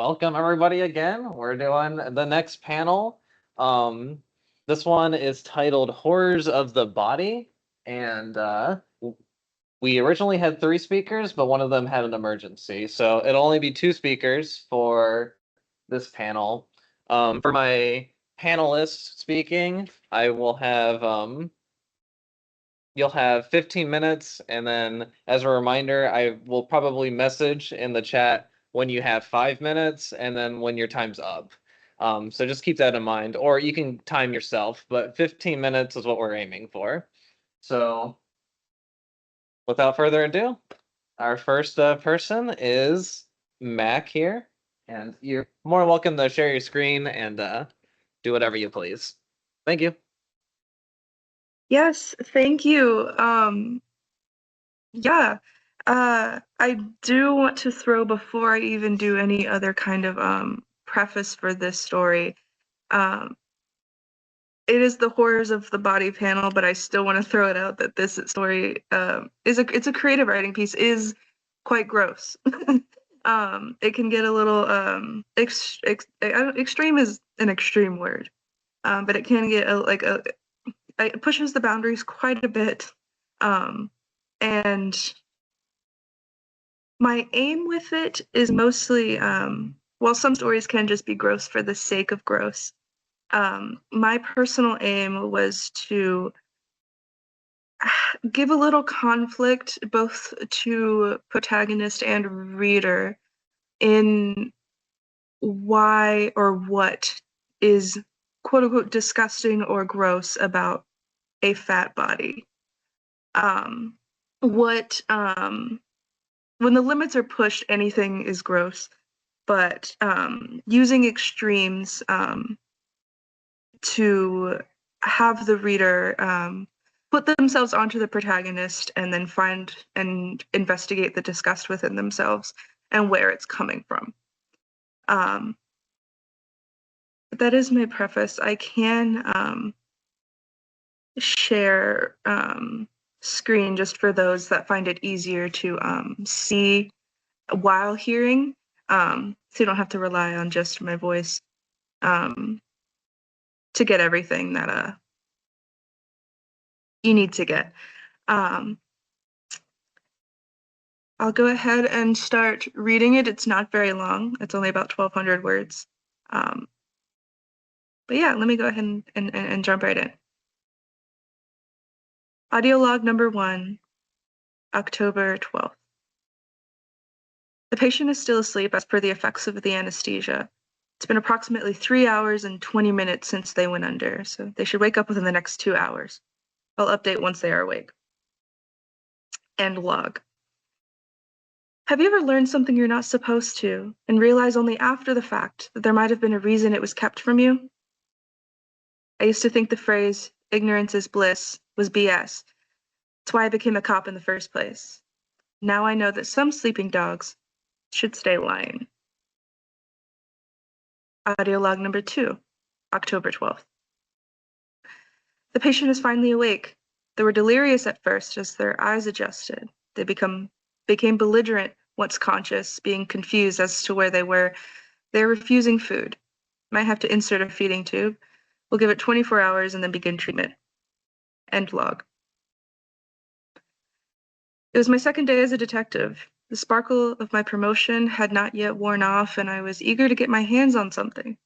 Welcome everybody again. We're doing the next panel. This one is titled Horrors of the Body, and we originally had 3 speakers, but one of them had an emergency, so it'll only be 2 speakers for this panel. For my panelists speaking, I will have you'll have 15 minutes, and then as a reminder, I will probably message in the chat when you have 5 minutes and then when your time's up. So just keep that in mind, or you can time yourself, but 15 minutes is what we're aiming for. So without further ado, our first person is Mac here, and you're more welcome to share your screen and do whatever you please. Thank you. Yes, thank you. Yeah, I do want to throw, before I even do any other kind of preface for this story, it is the Horrors of the Body panel, but I still want to throw it out that this story it's a creative writing piece, is quite gross. It can get a little extreme is an extreme word, but it can get it pushes the boundaries quite a bit. And my aim with it is mostly, while some stories can just be gross for the sake of gross, my personal aim was to give a little conflict both to protagonist and reader in why or what is quote unquote disgusting or gross about a fat body. When the limits are pushed, anything is gross, but using extremes to have the reader put themselves onto the protagonist and then find and investigate the disgust within themselves and where it's coming from. But that is my preface. I can share screen just for those that find it easier to see while hearing, so you don't have to rely on just my voice to get everything that you need to get. I'll go ahead and start reading it. It's not very long. It's only about 1,200 words. But yeah, let me go ahead and jump right in. Audio log number 1, October 12th. The patient is still asleep as per the effects of the anesthesia. It's been approximately 3 hours and 20 minutes since they went under, so they should wake up within the next 2 hours. I'll update once they are awake. End log. Have you ever learned something you're not supposed to and realize only after the fact that there might have been a reason it was kept from you? I used to think the phrase, ignorance is bliss, was BS. That's why I became a cop in the first place. Now I know that some sleeping dogs should stay lying. Audio log number 2, October 12th. The patient is finally awake. They were delirious at first as their eyes adjusted. They became belligerent once conscious, being confused as to where they were. They're refusing food. Might have to insert a feeding tube. We'll give it 24 hours and then begin treatment. End log. It was my second day as a detective. The sparkle of my promotion had not yet worn off, and I was eager to get my hands on something.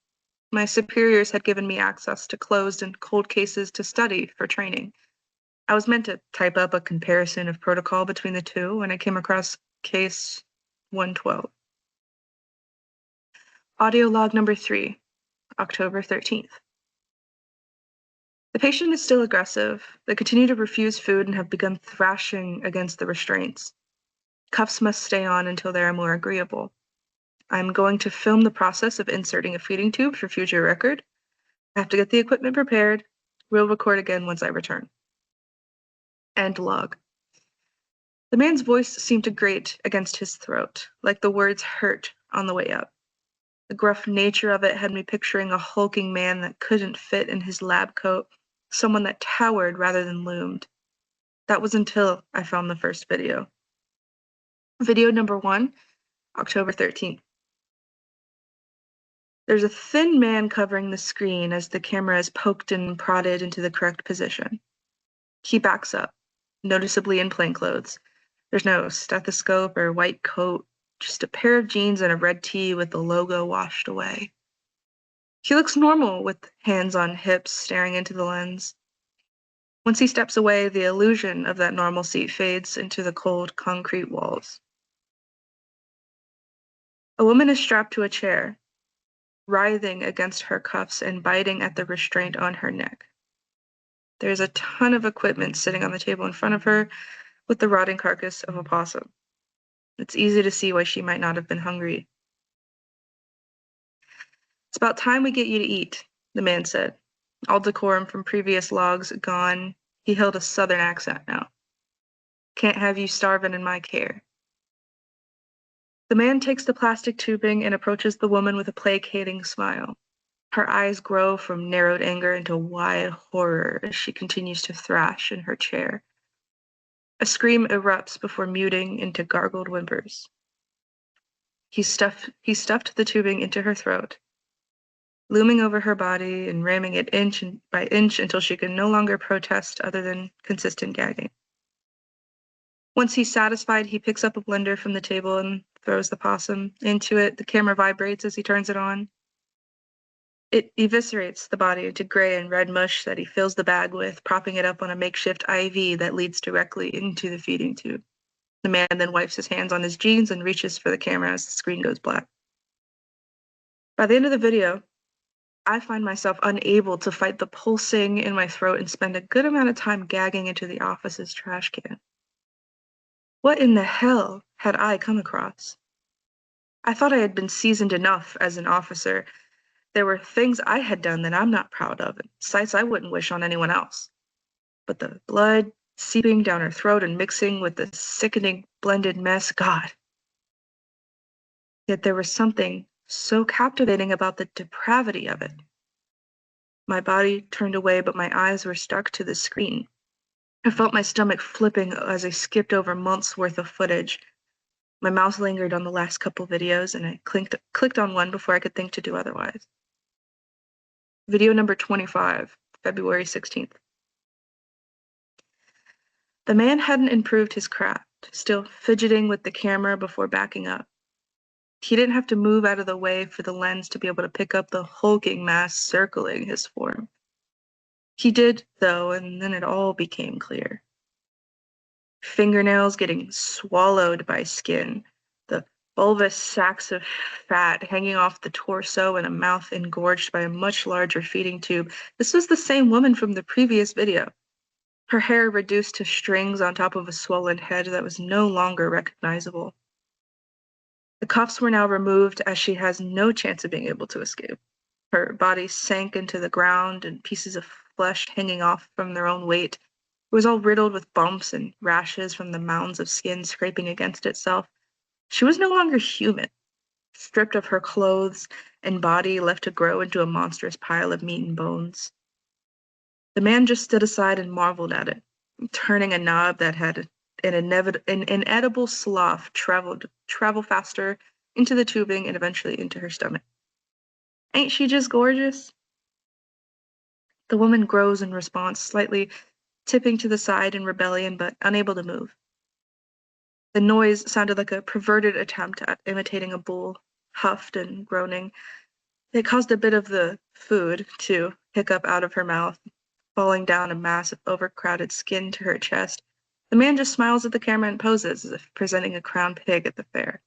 My superiors had given me access to closed and cold cases to study for training. I was meant to type up a comparison of protocol between the two when I came across case 112. Audio log number 3, October 13th. The patient is still aggressive. They continue to refuse food and have begun thrashing against the restraints. Cuffs must stay on until they are more agreeable. I'm going to film the process of inserting a feeding tube for future record. I have to get the equipment prepared. We'll record again once I return. End log. The man's voice seemed to grate against his throat, like the words hurt on the way up. The gruff nature of it had me picturing a hulking man that couldn't fit in his lab coat, someone that towered rather than loomed. That was until I found the first video. Video number 1, October 13th. There's a thin man covering the screen as the camera is poked and prodded into the correct position. He backs up, noticeably in plainclothes. There's no stethoscope or white coat, just a pair of jeans and a red tee with the logo washed away. He looks normal with hands on hips staring into the lens. Once he steps away, the illusion of that normalcy fades into the cold concrete walls. A woman is strapped to a chair, writhing against her cuffs and biting at the restraint on her neck. There's a ton of equipment sitting on the table in front of her with the rotting carcass of a possum. It's easy to see why she might not have been hungry. It's about time we get you to eat, the man said. All decorum from previous logs gone, he held a southern accent now. Can't have you starving in my care. The man takes the plastic tubing and approaches the woman with a placating smile. Her eyes grow from narrowed anger into wide horror as she continues to thrash in her chair. A scream erupts before muting into gargled whimpers. He stuffed the tubing into her throat, looming over her body and ramming it inch by inch until she could no longer protest other than consistent gagging. Once he's satisfied, he picks up a blender from the table and throws the possum into it. The camera vibrates as he turns it on. It eviscerates the body into gray and red mush that he fills the bag with, propping it up on a makeshift IV that leads directly into the feeding tube. The man then wipes his hands on his jeans and reaches for the camera as the screen goes black. By the end of the video, I find myself unable to fight the pulsing in my throat and spend a good amount of time gagging into the office's trash can. What in the hell had I come across? I thought I had been seasoned enough as an officer. There were things I had done that I'm not proud of, and sights I wouldn't wish on anyone else. But the blood seeping down her throat and mixing with the sickening blended mess, God. Yet there was something so captivating about the depravity of it. My body turned away, but my eyes were stuck to the screen. I felt my stomach flipping as I skipped over months' worth of footage. My mouse lingered on the last couple videos, and I clicked on one before I could think to do otherwise. Video number 25, February 16th. The man hadn't improved his craft, still fidgeting with the camera before backing up. He didn't have to move out of the way for the lens to be able to pick up the hulking mass circling his form. He did, though, and then it all became clear. Fingernails getting swallowed by skin, the bulbous sacks of fat hanging off the torso, and a mouth engorged by a much larger feeding tube. This was the same woman from the previous video. Her hair reduced to strings on top of a swollen head that was no longer recognizable. The cuffs were now removed as she has no chance of being able to escape. Her body sank into the ground and pieces of flesh hanging off from their own weight. It was all riddled with bumps and rashes from the mounds of skin scraping against itself. She was no longer human, stripped of her clothes and body left to grow into a monstrous pile of meat and bones. The man just stood aside and marveled at it, turning a knob that had an inedible slough travel faster into the tubing and eventually into her stomach. Ain't she just gorgeous? The woman grows in response, slightly tipping to the side in rebellion but unable to move. The noise sounded like a perverted attempt at imitating a bull, huffed and groaning. It caused a bit of the food to hiccup out of her mouth, falling down a mass of overcrowded skin to her chest. The man just smiles at the camera and poses as if presenting a crowned pig at the fair.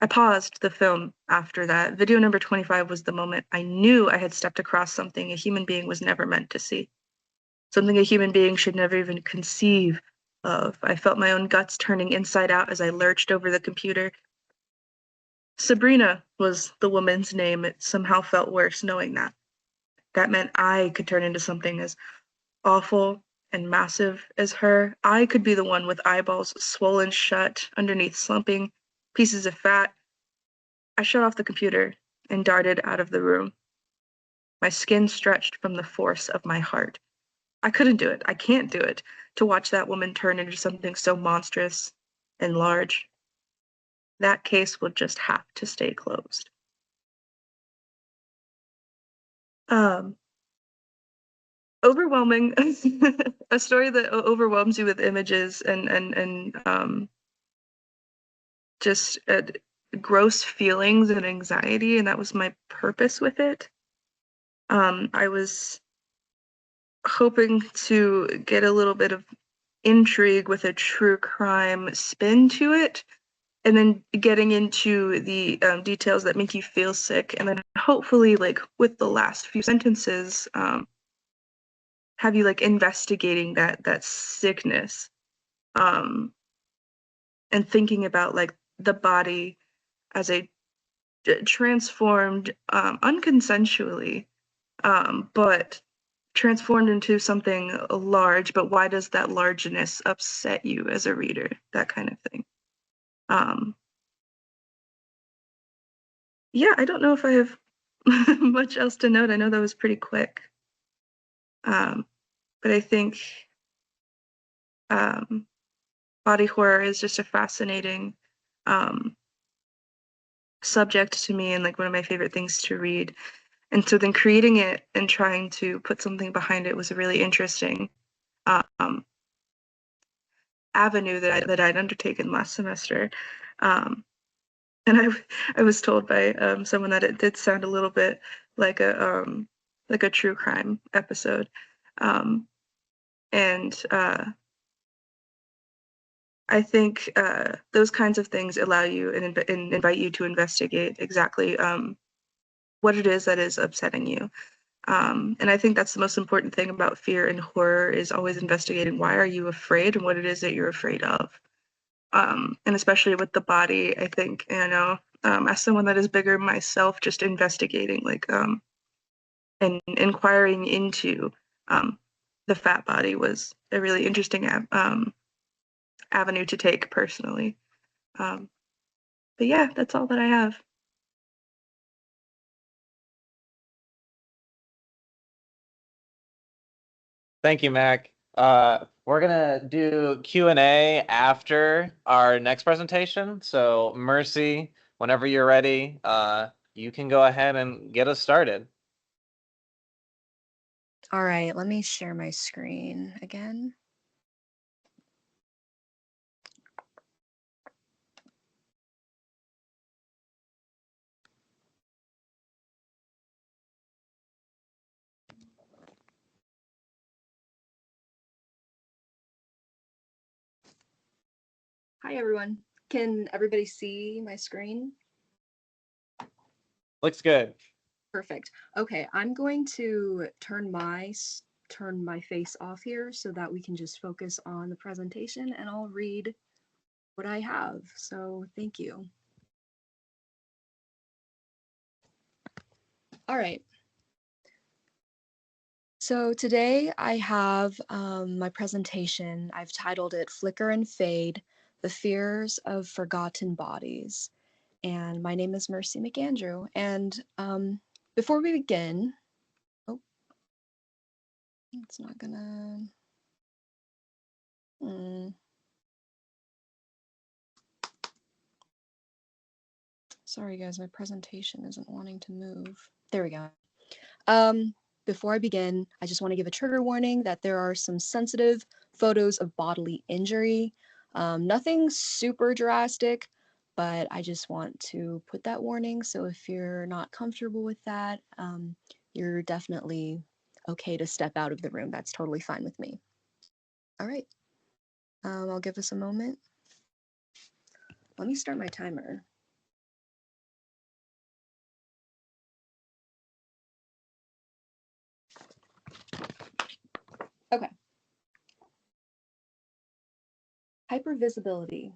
I paused the film after that. Video number 25 was the moment I knew I had stepped across something a human being was never meant to see. Something a human being should never even conceive of. I felt my own guts turning inside out as I lurched over the computer. Sabrina was the woman's name. It somehow felt worse knowing that. That meant I could turn into something as awful and massive as her. I could be the one with eyeballs swollen shut underneath slumping pieces of fat. I shut off the computer and darted out of the room. My skin stretched from the force of my heart. I couldn't do it. I can't do it. To watch that woman turn into something so monstrous and large. That case will just have to stay closed. Overwhelming. A story that overwhelms you with images and just gross feelings and anxiety, and that was my purpose with it. I was hoping to get a little bit of intrigue with a true crime spin to it, and then getting into the details that make you feel sick, and then hopefully, like with the last few sentences, have you like investigating that sickness, and thinking about like the body as a transformed, unconsensually, but transformed into something large. But why does that largeness upset you as a reader? That kind of thing. Yeah, I don't know if I have much else to note. I know that was pretty quick. But I think um, body horror is just a fascinating subject to me, and like one of my favorite things to read. And so then creating it and trying to put something behind it was a really interesting avenue that I'd undertaken last semester. And I was told by someone that it did sound a little bit like a true crime episode. And I think those kinds of things allow you and invite you to investigate exactly what it is that is upsetting you. And I think that's the most important thing about fear and horror, is always investigating why are you afraid and what it is that you're afraid of. And especially with the body, I think, as someone that is bigger myself, just investigating and inquiring into the fat body was a really interesting avenue to take personally. Um, but yeah, that's all that I have. Thank you, Mac. We're gonna do Q&A after our next presentation. So Mercy, whenever you're ready, you can go ahead and get us started. All right, let me share my screen again. Hi, everyone. Can everybody see my screen? Looks good. Perfect. Okay, I'm going to turn my face off here so that we can just focus on the presentation, and I'll read what I have. So thank you. All right. So today I have my presentation. I've titled it Flicker and Fade, The Fears of Forgotten Bodies. And my name is Mercy McAndrew. And before we begin, oh, it's not gonna, Sorry guys, my presentation isn't wanting to move. There we go. Before I begin, I just want to give a trigger warning that there are some sensitive photos of bodily injury. Nothing super drastic, but I just want to put that warning. So if you're not comfortable with that, you're definitely okay to step out of the room. That's totally fine with me. All right. I'll give us a moment. Let me start my timer. Okay. Hypervisibility.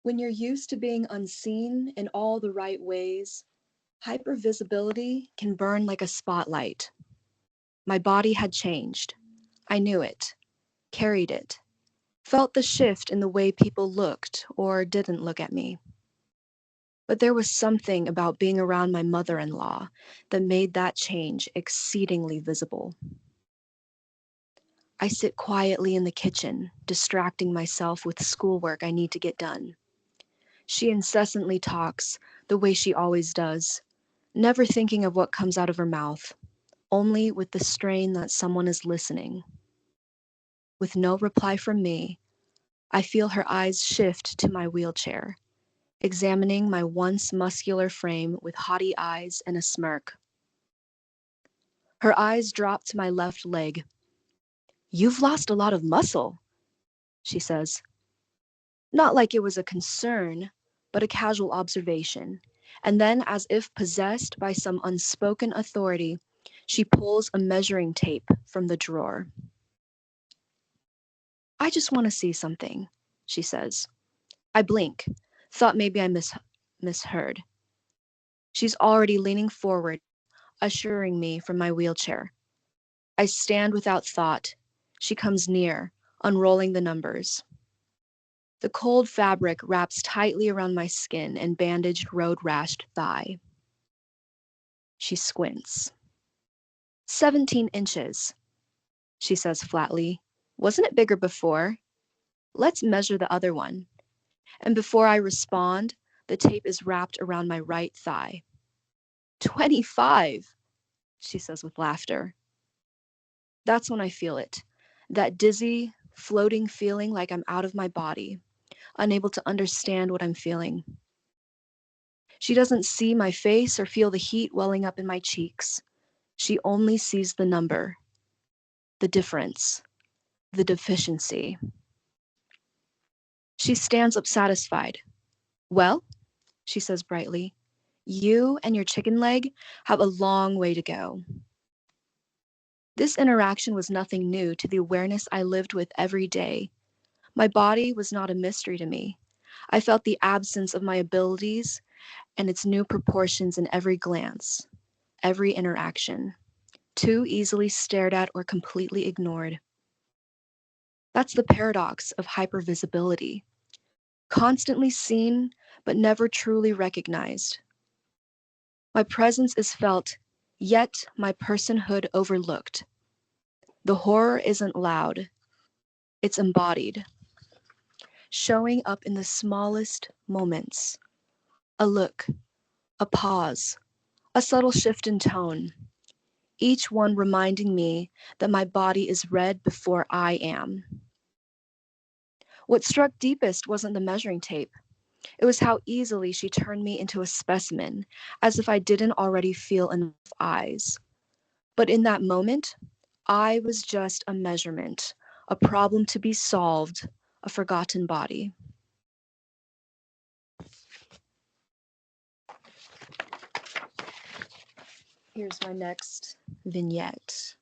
When you're used to being unseen in all the right ways, hypervisibility can burn like a spotlight. My body had changed. I knew it, carried it, felt the shift in the way people looked or didn't look at me. But there was something about being around my mother-in-law that made that change exceedingly visible. I sit quietly in the kitchen, distracting myself with schoolwork I need to get done. She incessantly talks, the way she always does, never thinking of what comes out of her mouth, only with the strain that someone is listening. With no reply from me, I feel her eyes shift to my wheelchair, examining my once muscular frame with haughty eyes and a smirk. Her eyes drop to my left leg. "You've lost a lot of muscle," she says. Not like it was a concern, but a casual observation. And then, as if possessed by some unspoken authority, she pulls a measuring tape from the drawer. "I just want to see something," she says. I blink, thought maybe I misheard. She's already leaning forward, ushering me from my wheelchair. I stand without thought. She comes near, unrolling the numbers. The cold fabric wraps tightly around my skin and bandaged, road-rashed thigh. She squints. 17 inches, she says flatly. Wasn't it bigger before? Let's measure the other one. And before I respond, the tape is wrapped around my right thigh. 25, she says with laughter. That's when I feel it. That dizzy, floating feeling like I'm out of my body, unable to understand what I'm feeling. She doesn't see my face or feel the heat welling up in my cheeks. She only sees the number, the difference, the deficiency. She stands up satisfied. Well, she says brightly, you and your chicken leg have a long way to go. This interaction was nothing new to the awareness I lived with every day. My body was not a mystery to me. I felt the absence of my abilities and its new proportions in every glance, every interaction, too easily stared at or completely ignored. That's the paradox of hypervisibility. Constantly seen, but never truly recognized. My presence is felt, yet my personhood overlooked. The horror isn't loud, it's embodied, showing up in the smallest moments. A look, a pause, a subtle shift in tone, each one reminding me that my body is read before I am. What struck deepest wasn't the measuring tape. It was how easily she turned me into a specimen, as if I didn't already feel enough eyes. But in that moment, I was just a measurement, a problem to be solved, a forgotten body. Here's my next vignette.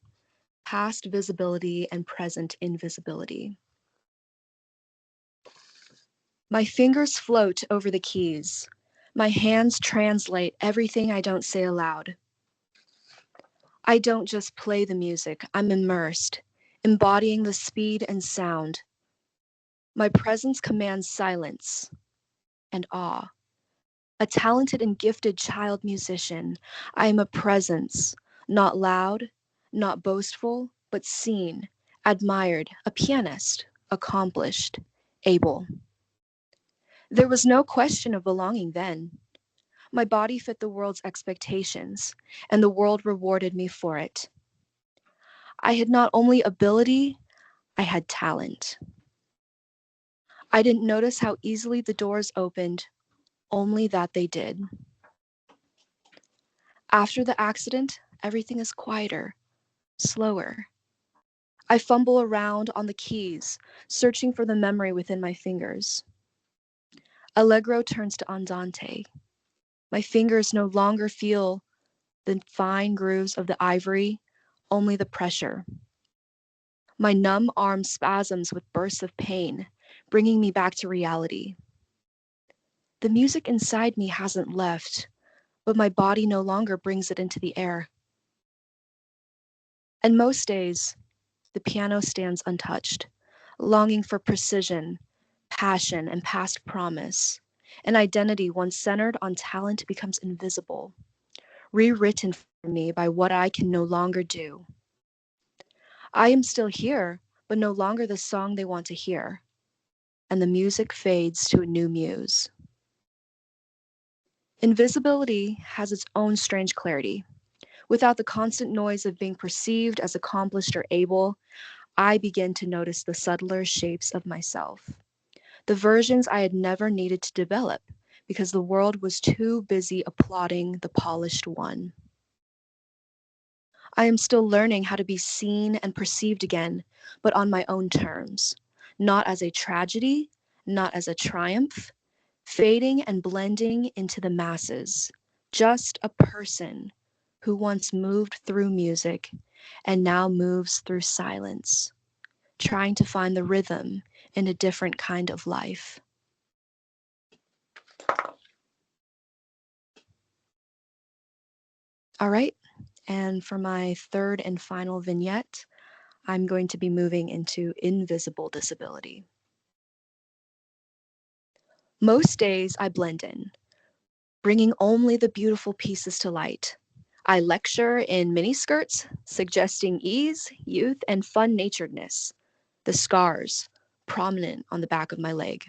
Past visibility and present invisibility. My fingers float over the keys. My hands translate everything I don't say aloud. I don't just play the music, I'm immersed, embodying the speed and sound. My presence commands silence and awe. A talented and gifted child musician, I am a presence, not loud, not boastful, but seen, admired, a pianist, accomplished, able. There was no question of belonging then. My body fit the world's expectations, and the world rewarded me for it. I had not only ability, I had talent. I didn't notice how easily the doors opened, only that they did. After the accident, everything is quieter, slower. I fumble around on the keys, searching for the memory within my fingers. Allegro turns to andante. My fingers no longer feel the fine grooves of the ivory, only the pressure. My numb arm spasms with bursts of pain, bringing me back to reality. The music inside me hasn't left, but my body no longer brings it into the air. And most days, the piano stands untouched, longing for precision, passion, and past promise. An identity once centered on talent becomes invisible, rewritten for me by what I can no longer do. I am still here, but no longer the song they want to hear, and the music fades to a new muse. Invisibility has its own strange clarity. Without the constant noise of being perceived as accomplished or able, I begin to notice the subtler shapes of myself, the versions I had never needed to develop because the world was too busy applauding the polished one. I am still learning how to be seen and perceived again, but on my own terms, not as a tragedy, not as a triumph, fading and blending into the masses, just a person who once moved through music and now moves through silence, trying to find the rhythm in a different kind of life. All right, and for my third and final vignette, I'm going to be moving into invisible disability. Most days I blend in, bringing only the beautiful pieces to light. I lecture in miniskirts, suggesting ease, youth, and fun-naturedness, the scars prominent on the back of my leg.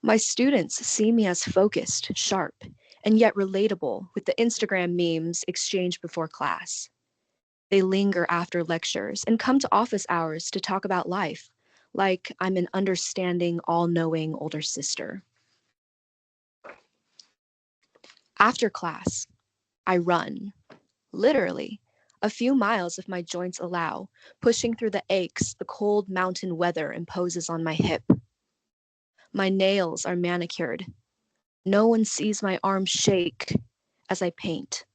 My students see me as focused, sharp, and yet relatable with the Instagram memes exchanged before class. They linger after lectures and come to office hours to talk about life, like I'm an understanding, all-knowing older sister. After class, I run, literally, a few miles if my joints allow, pushing through the aches the cold mountain weather imposes on my hip. My nails are manicured. No one sees my arms shake as I paint,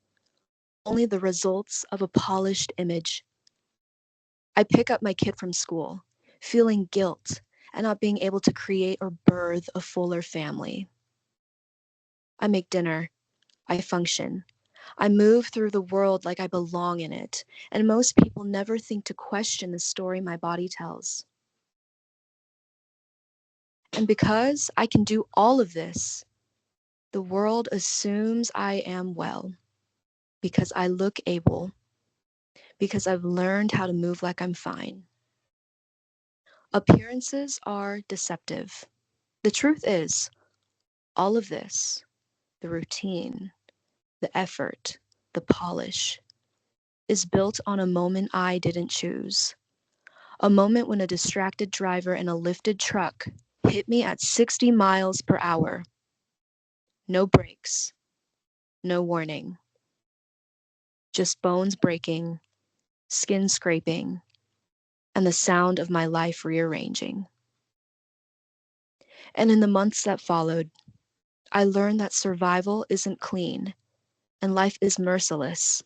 only the results of a polished image. I pick up my kid from school, feeling guilt and not being able to create or birth a fuller family. I make dinner. I function. I move through the world like I belong in it, and most people never think to question the story my body tells. And because I can do all of this, the world assumes I am well, because I look able, because I've learned how to move like I'm fine. Appearances are deceptive. The truth is, all of this, the routine, the effort, the polish, is built on a moment I didn't choose. A moment when a distracted driver in a lifted truck hit me at 60 miles per hour. No brakes, no warning. Just bones breaking, skin scraping, and the sound of my life rearranging. And in the months that followed, I learned that survival isn't clean and life is merciless.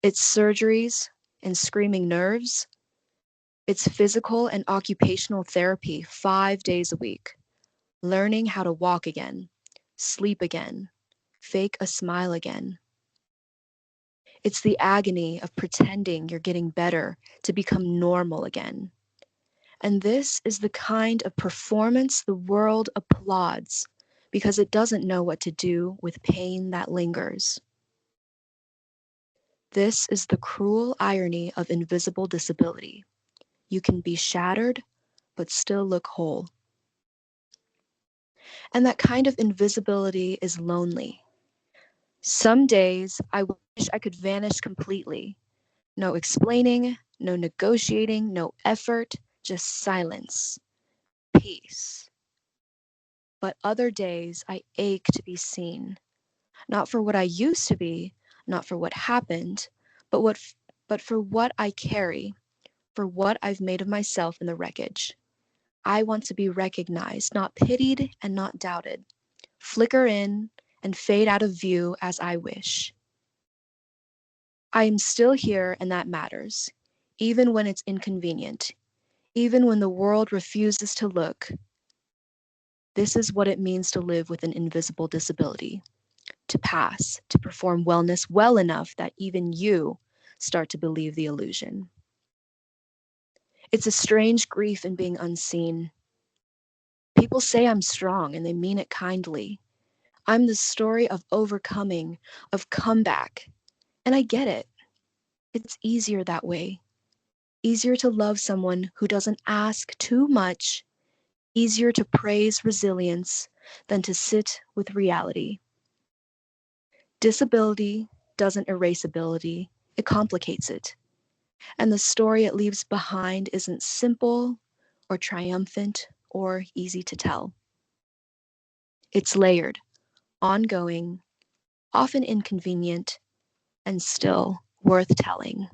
It's surgeries and screaming nerves. It's physical and occupational therapy 5 days a week. Learning how to walk again, sleep again, fake a smile again. It's the agony of pretending you're getting better to become normal again. And this is the kind of performance the world applauds because it doesn't know what to do with pain that lingers. This is the cruel irony of invisible disability. You can be shattered, but still look whole. And that kind of invisibility is lonely. Some days I wish I could vanish completely. No explaining, no negotiating, no effort, just silence, peace. But other days I ache to be seen, not for what I used to be, not for what happened, but for what I carry, for what I've made of myself in the wreckage. I want to be recognized, not pitied and not doubted. Flicker in and fade out of view as I wish. I am still here and that matters, even when it's inconvenient, even when the world refuses to look. This is what it means to live with an invisible disability, to pass, to perform wellness well enough that even you start to believe the illusion. It's a strange grief in being unseen. People say I'm strong and they mean it kindly. I'm the story of overcoming, of comeback, and I get it. It's easier that way. Easier to love someone who doesn't ask too much, easier to praise resilience than to sit with reality. Disability doesn't erase ability, it complicates it. And the story it leaves behind isn't simple or triumphant or easy to tell. It's layered, ongoing, often inconvenient, and still worth telling.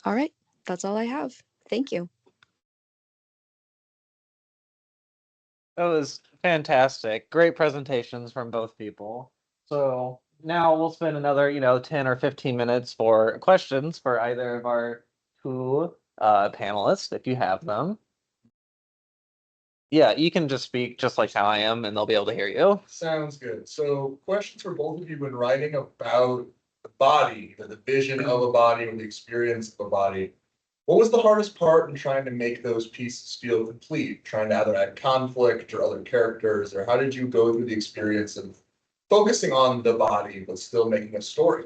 All right, that's all I have. Thank you. That was fantastic. Great presentations from both people. So now we'll spend another, 10 or 15 minutes for questions for either of our two panelists, if you have them. Yeah, you can just speak just like how I am, and they'll be able to hear you. Sounds good. So questions for both of you when writing about the body, the vision of a body or the experience of a body. What was the hardest part in trying to make those pieces feel complete? Trying to either add conflict or other characters, or how did you go through the experience of focusing on the body but still making a story?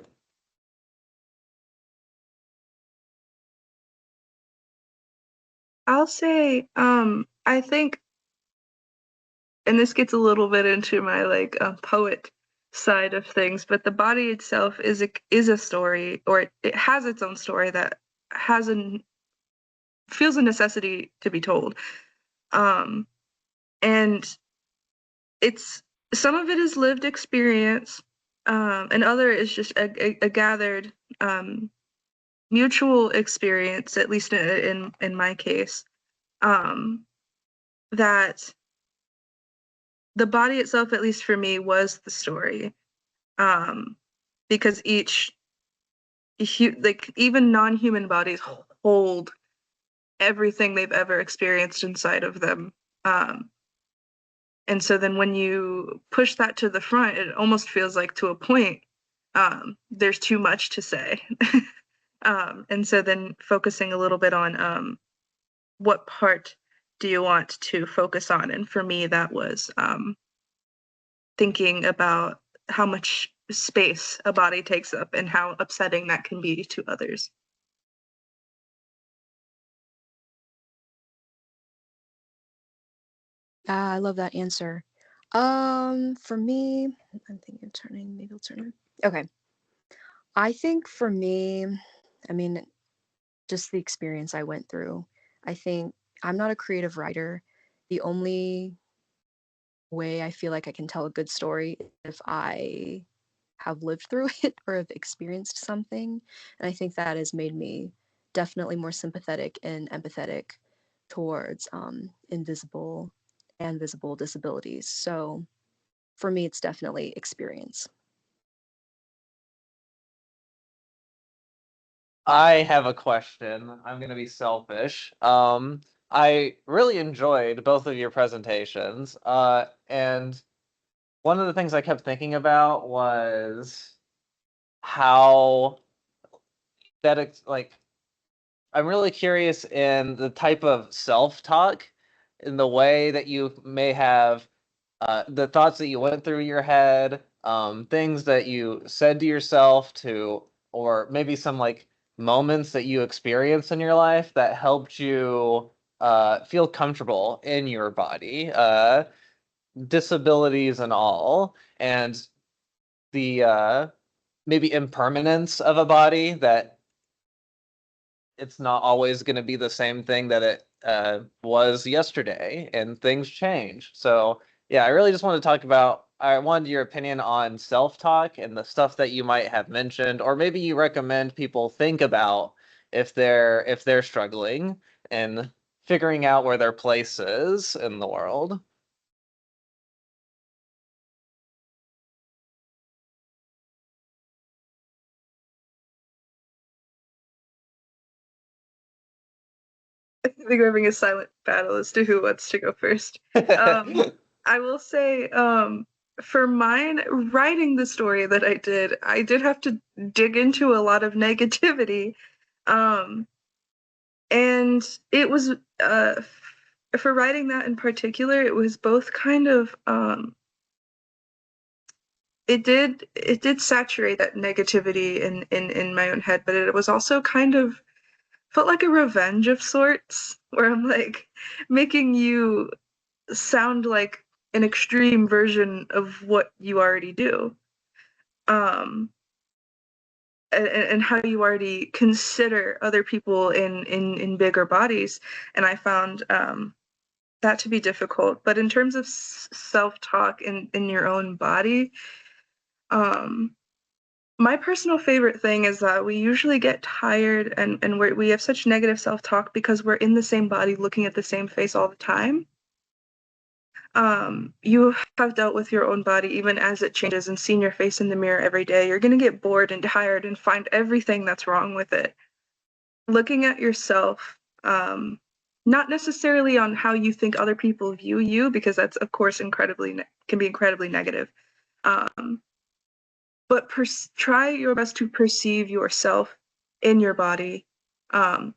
I'll say, I think, and this gets a little bit into my poet side of things, but the body itself is a story, or it has its own story that feels a necessity to be told. And it's some of it is lived experience, and other is just a gathered mutual experience, at least in my case, that the body itself, at least for me, was the story, because even non-human bodies hold everything they've ever experienced inside of them. And so then when you push that to the front, it almost feels like, to a point, there's too much to say. And so then focusing a little bit on what part do you want to focus on? And for me, that was thinking about how much space a body takes up and how upsetting that can be to others. I love that answer. For me, I'm thinking of turning, maybe I'll turn it. Okay. I think for me, I mean, just the experience I went through, I think I'm not a creative writer. The only way I feel like I can tell a good story is if I have lived through it or have experienced something. And I think that has made me definitely more sympathetic and empathetic towards invisible and visible disabilities. So for me, it's definitely experience. I have a question. I'm gonna be selfish. I really enjoyed both of your presentations. And one of the things I kept thinking about was how that it's like I'm really curious in the type of self-talk, in the way that you may have the thoughts that you went through your head, things that you said to yourself, or maybe some like moments that you experienced in your life that helped you feel comfortable in your body, disabilities and all, and the maybe impermanence of a body, that it's not always going to be the same thing that it was yesterday, and things change. So yeah, I really just wanted to talk about. I wanted your opinion on self-talk and the stuff that you might have mentioned, or maybe you recommend people think about if they're struggling and figuring out where their place is in the world. I think we're having a silent battle as to who wants to go first. I will say, for mine, writing the story that I did have to dig into a lot of negativity. And it was, for writing that in particular, it was both kind of, it did saturate that negativity in my own head, but it was also kind of felt like a revenge of sorts, where I'm like making you sound like an extreme version of what you already do. And how you already consider other people in bigger bodies. And I found that to be difficult. But in terms of self-talk in your own body, my personal favorite thing is that we usually get tired and we have such negative self-talk because we're in the same body looking at the same face all the time. You have dealt with your own body even as it changes and seen your face in the mirror every day. You're going to get bored and tired and find everything that's wrong with it. Looking at yourself, not necessarily on how you think other people view you, because that's of course can be incredibly negative. But try your best to perceive yourself in your body as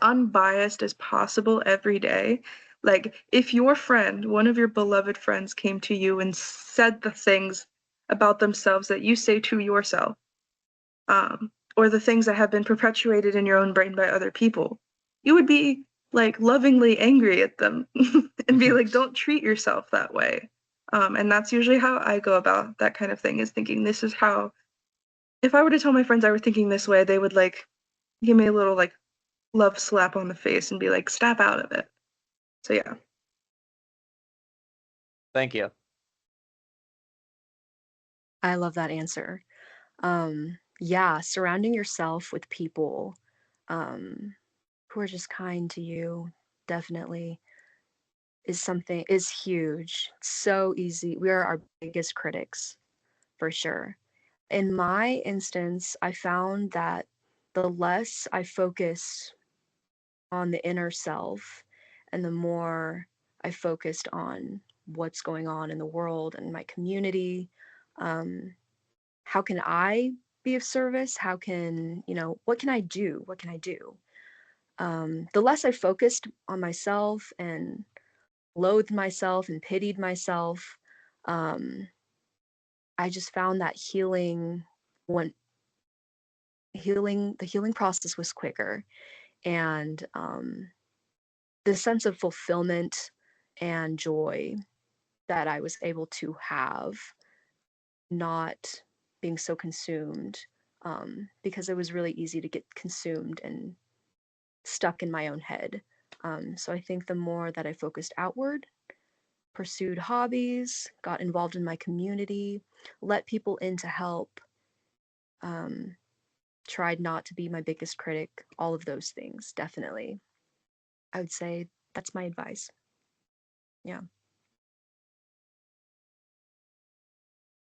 unbiased as possible every day. Like, if your friend, one of your beloved friends, came to you and said the things about themselves that you say to yourself, or the things that have been perpetuated in your own brain by other people, you would be like lovingly angry at them and be like, don't treat yourself that way. And that's usually how I go about that kind of thing, is thinking this is how, if I were to tell my friends I were thinking this way, they would like give me a little like love slap on the face and be like, snap out of it. So yeah. Thank you. I love that answer. Yeah, surrounding yourself with people who are just kind to you, definitely is huge. It's so easy. We are our biggest critics, for sure. In my instance, I found that the less I focus on the inner self and the more I focused on what's going on in the world and my community, how can I be of service? How can, what can I do? What can I do? The less I focused on myself and loathed myself and pitied myself, um, I just found that the healing process was quicker. And the sense of fulfillment and joy that I was able to have, not being so consumed, because it was really easy to get consumed and stuck in my own head. So I think the more that I focused outward, pursued hobbies, got involved in my community, let people in to help, tried not to be my biggest critic, all of those things, definitely. I would say that's my advice. Yeah.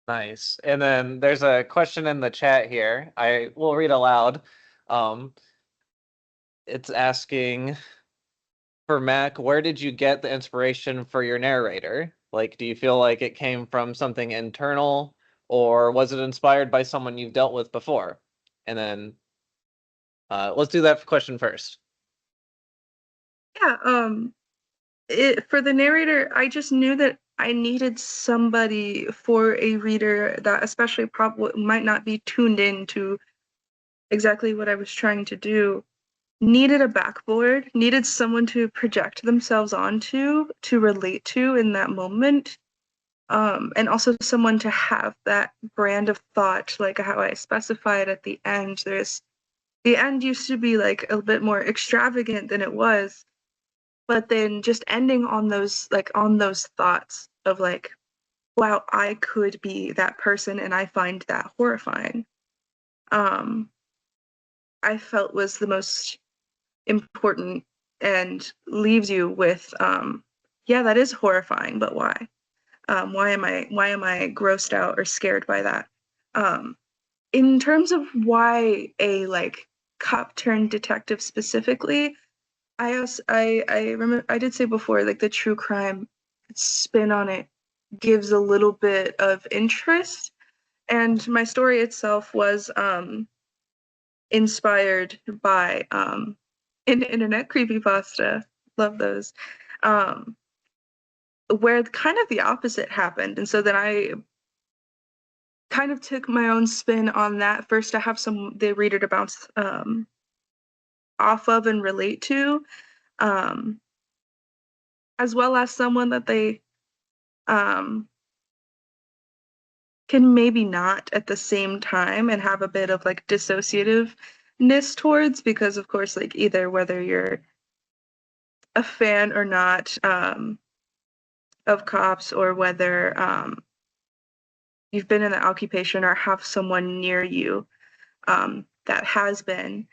Nice. And then there's a question in the chat here. I will read aloud. It's asking, for Mac, where did you get the inspiration for your narrator? Like, do you feel like it came from something internal, or was it inspired by someone you've dealt with before? And then let's do that question first. Yeah, for the narrator, I just knew that I needed somebody for a reader that especially probably might not be tuned in to exactly what I was trying to do, needed a backboard, needed someone to project themselves onto, to relate to in that moment. And also someone to have that brand of thought, like how I specified at the end. The end used to be like a bit more extravagant than it was, but then just ending on those thoughts of like, wow, I could be that person, and I find that horrifying. I felt was the most important, and leaves you with, yeah, that is horrifying, but why? Why am I grossed out or scared by that? In terms of why a like cop turned detective specifically, I remember I did say before, like, the true crime spin on it gives a little bit of interest, and my story itself was inspired by an internet creepypasta. Love those. Um, where kind of the opposite happened, and so then I kind of took my own spin on that, first to have the reader to bounce off of and relate to. Um, as well as someone that they can maybe not at the same time and have a bit of like dissociativeness towards, because of course, like either whether you're a fan or not of cops, or whether you've been in the occupation or have someone near you that has been,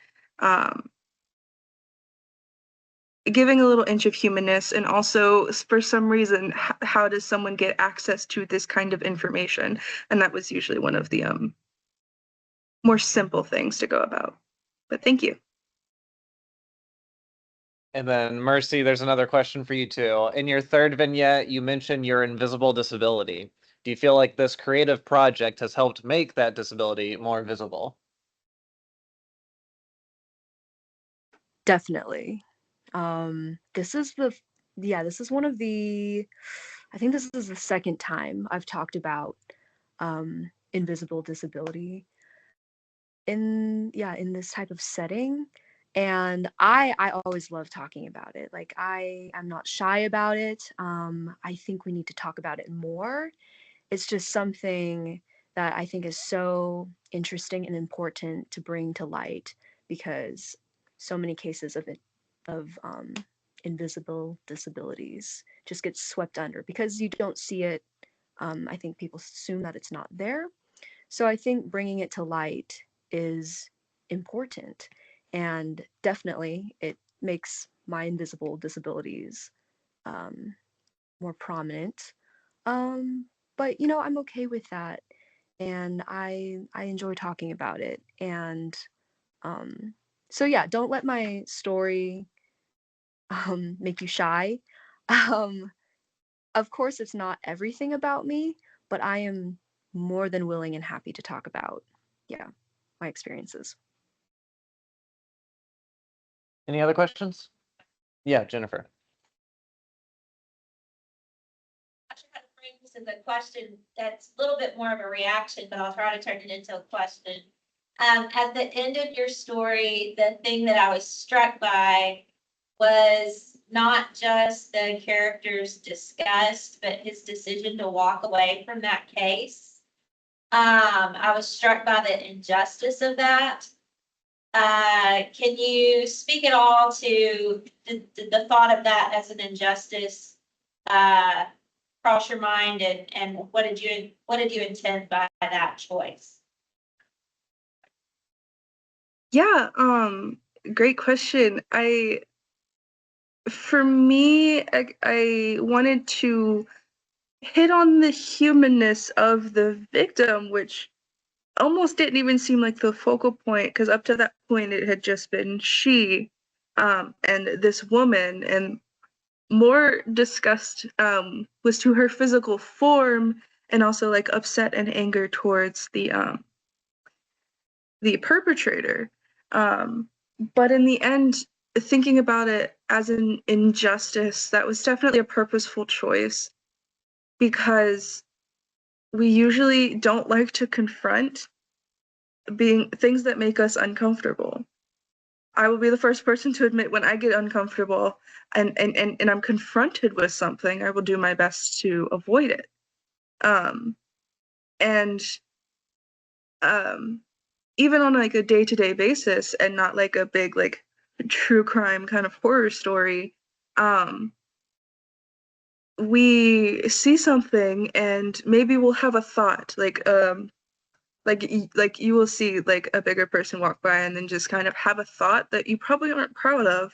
giving a little inch of humanness, and also for some reason, how does someone get access to this kind of information? And that was usually one of the more simple things to go about. But thank you. And then Mercy, there's another question for you too. In your third vignette, you mentioned your invisible disability. Do you feel like this creative project has helped make that disability more visible? Definitely. This is one of the, I think this is the second time I've talked about invisible disability in this type of setting. And I always love talking about it. Like I'm not shy about it. I think we need to talk about it more. It's just something that I think is so interesting and important to bring to light, because so many cases of invisible disabilities just get swept under because you don't see it. I think people assume that it's not there. So I think bringing it to light is important, and definitely it makes my invisible disabilities more prominent. But I'm okay with that, and I enjoy talking about it. And so yeah, don't let my story make you shy. Um, of course, it's not everything about me, but I am more than willing and happy to talk about, my experiences. Any other questions? Yeah, Jennifer. Actually, how to frame this as a question that's a little bit more of a reaction, but I'll try to turn it into a question. At the end of your story, the thing that I was struck by was not just the character's disgust, but his decision to walk away from that case. I was struck by the injustice of that. Can you speak at all to the thought of that as an injustice cross your mind, and what did you intend by that choice? Yeah, great question. For me, I wanted to hit on the humanness of the victim, which almost didn't even seem like the focal point, because up to that point it had just been she and this woman, and more disgust was to her physical form, and also like upset and anger towards the perpetrator. But in the end, thinking about it as an injustice, that was definitely a purposeful choice, because we usually don't like to confront being things that make us uncomfortable. I will be the first person to admit when I get uncomfortable and I'm confronted with something, I will do my best to avoid it. And even on like a day-to-day basis, and not like a big like true crime kind of horror story, we see something and maybe we'll have a thought like you will see like a bigger person walk by and then just kind of have a thought that you probably aren't proud of,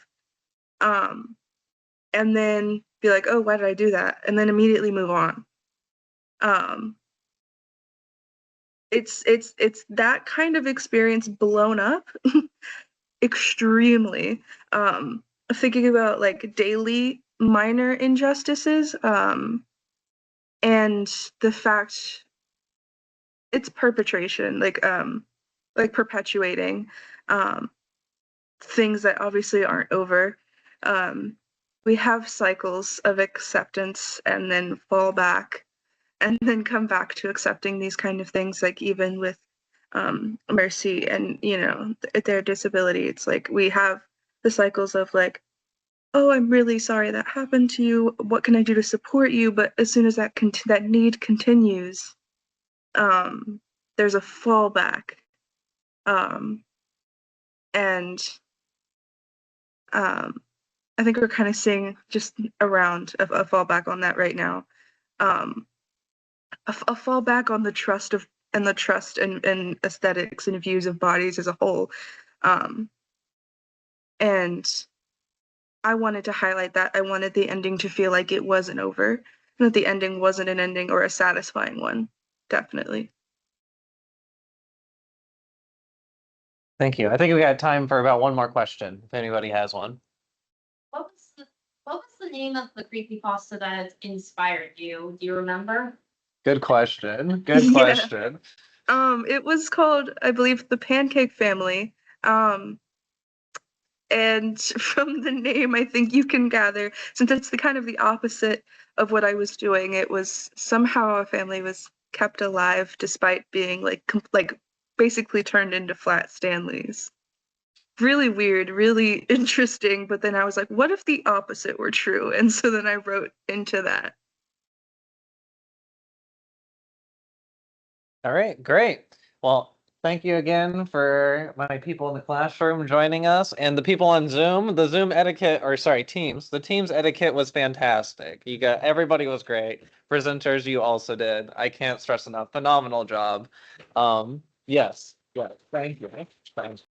and then be like, oh, why did I do that, and then immediately move on. It's that kind of experience blown up extremely. Thinking about like daily minor injustices, and the fact it's perpetration, like perpetuating things that obviously aren't over. We have cycles of acceptance and then fall back and then come back to accepting these kind of things, like even with Mercy and their disability. It's like we have the cycles of like, oh, I'm really sorry that happened to you. What can I do to support you? But as soon as that need continues, there's a fallback. And I think we're kind of seeing just around a fallback on that right now. A fallback on the trust and aesthetics and views of bodies as a whole. And I wanted to highlight that. I wanted the ending to feel like it wasn't over, and that the ending wasn't an ending or a satisfying one. Definitely. Thank you. I think we got time for about one more question, if anybody has one. What was the name of the creepypasta that inspired you? Do you remember? Good question. Good Yeah. question. It was called, I believe, The Pancake Family. And from the name, I think you can gather, since it's the kind of the opposite of what I was doing, it was somehow a family was kept alive despite being like basically turned into flat Stanleys. Really weird, really interesting, but then I was like, what if the opposite were true? And so then I wrote into that. All right, great. Well, thank you again for my people in the classroom joining us and the people on Zoom. The Zoom etiquette, or sorry, Teams. The Teams etiquette was fantastic. Everybody was great. Presenters, you also did. I can't stress enough. Phenomenal job. Yes, thank you. Thanks.